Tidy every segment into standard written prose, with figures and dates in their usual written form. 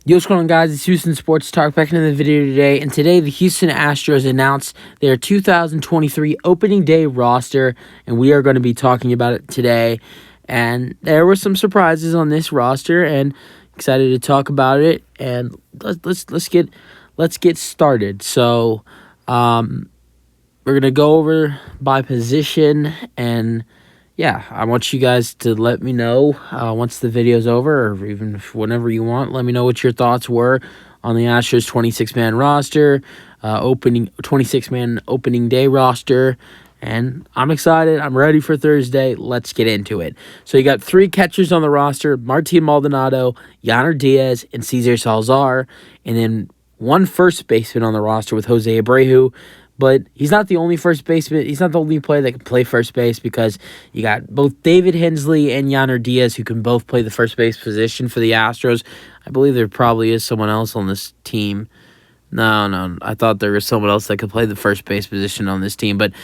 Yo, what's going on, guys? It's Houston Sports Talk back into the video today. And today, the Houston Astros announced their 2023 opening day roster, and we are going to be talking about it today. And there were some surprises on this roster, and excited to talk about it. And let's get started. So, we're gonna go over by position, and yeah, I want you guys to let me know once the video's over, or even whenever you want. Let me know what your thoughts were on the Astros 26-man roster, 26-man opening day roster. And I'm excited. I'm ready for Thursday. Let's get into it. So you got 3 catchers on the roster: Martin Maldonado, Yainer Diaz, and Cesar Salazar. And then 1 first baseman on the roster with Jose Abreu. But he's not the only first baseman. He's not the only player that can play first base, because you got both David Hensley and Yainer Diaz, who can both play the first base position for the Astros. I believe there probably is someone else on this team. No, I thought there was someone else that could play the first base position on this team. But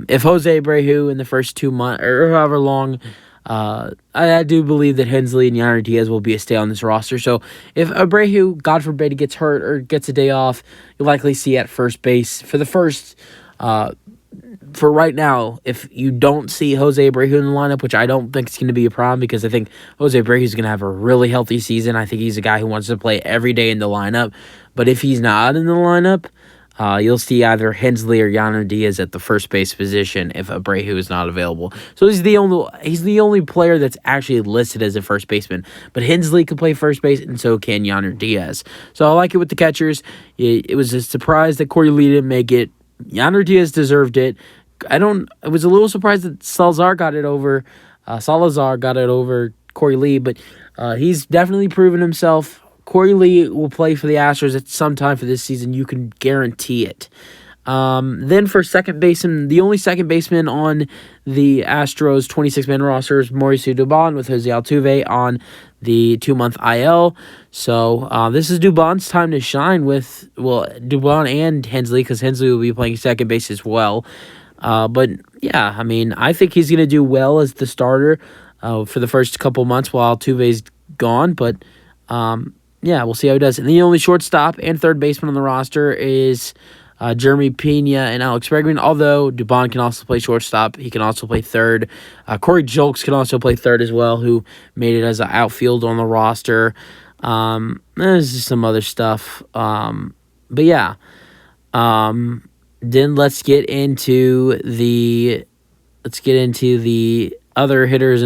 if Jose Abreu in the first 2 months, or however long, I do believe that Hensley and Yainer Diaz will be a stay on this roster. So if Abreu, God forbid, he gets hurt or gets a day off, you'll likely see at first base for the first. For right now, if you don't see Jose Abreu in the lineup, which I don't think is going to be a problem, because I think Jose Abreu is going to have a really healthy season. I think he's a guy who wants to play every day in the lineup. But if he's not in the lineup, you'll see either Hensley or Yainer Diaz at the first base position if Abreu is not available. So he's the only player that's actually listed as a first baseman. But Hensley can play first base, and so can Yainer Diaz. So I like it with the catchers. It was a surprise that Corey Lee didn't make it. Yainer Diaz deserved it. I was a little surprised that Salazar got it over Corey Lee, but he's definitely proven himself. Corey Lee will play for the Astros at some time for this season. You can guarantee it. Then for second baseman, the only second baseman on the Astros 26-man roster is Mauricio Dubon, with Jose Altuve on the 2-month IL. So this is Dubon's time to shine with, Dubon and Hensley, because Hensley will be playing second base as well. But yeah, I mean, I think he's going to do well as the starter for the first couple months while Altuve's gone. But yeah, we'll see how he does. And the only shortstop and third baseman on the roster is Jeremy Pena and Alex Bregman. Although Dubon can also play shortstop, he can also play third. Corey Julks can also play third as well, who made it as an outfield on the roster. There's just some other stuff. But yeah. Then let's get into the other hitters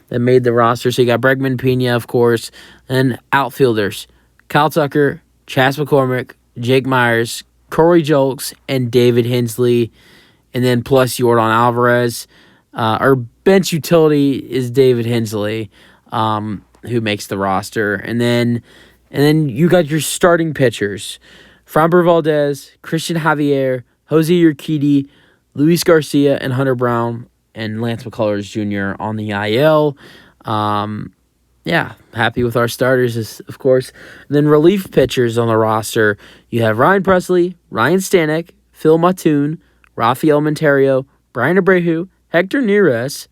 that made the roster. So you got Bregman, Pena, of course, and outfielders: Kyle Tucker, Chas McCormick, Jake Myers, Corey Julks, and David Hensley. And then plus Yordan Alvarez. Our bench utility is David Hensley, who makes the roster. And then you got your starting pitchers: Framber Valdez, Christian Javier, Jose Urquidy, Luis Garcia, and Hunter Brown, and Lance McCullers Jr. on the IL. Yeah, happy with our starters, of course. And then relief pitchers on the roster: you have Ryan Presley, Ryan Stanek, Phil Mattoon, Rafael Monteiro, Brian Abreu, Hector Neris,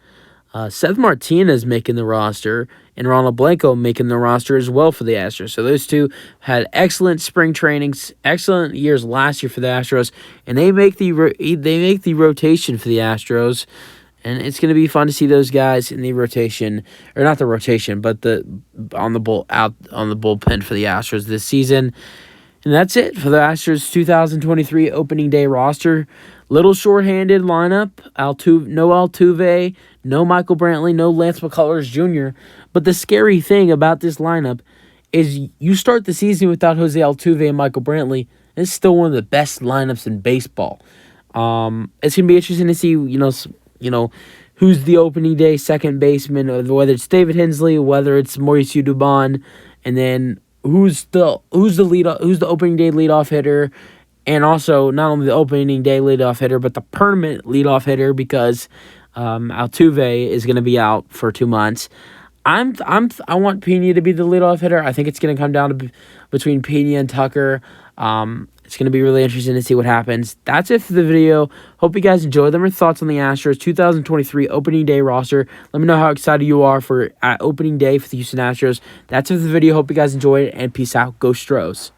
Seth Martinez making the roster, and Ronald Blanco making the roster as well for the Astros. So those two had excellent spring trainings, excellent years last year for the Astros, and they make the rotation for the Astros. And it's going to be fun to see those guys in the rotation, or not the rotation, but on the bullpen for the Astros this season. And that's it for the Astros 2023 opening day roster. Little shorthanded lineup. No Altuve, no Michael Brantley, no Lance McCullers Jr. But the scary thing about this lineup is you start the season without Jose Altuve and Michael Brantley, and it's still one of the best lineups in baseball. It's going to be interesting to see, who's the opening day second baseman, whether it's David Hensley, whether it's Mauricio Dubon, and then who's the opening day leadoff hitter, and also not only the opening day leadoff hitter, but the permanent leadoff hitter, because Altuve is going to be out for 2 months. I want Pena to be the leadoff hitter. I think it's going to come down to between Pena and Tucker. It's going to be really interesting to see what happens. That's it for the video. Hope you guys enjoyed them. Your thoughts on the Astros 2023 opening day roster. Let me know how excited you are for opening day for the Houston Astros. That's it for the video. Hope you guys enjoyed it, and peace out. Go Stros.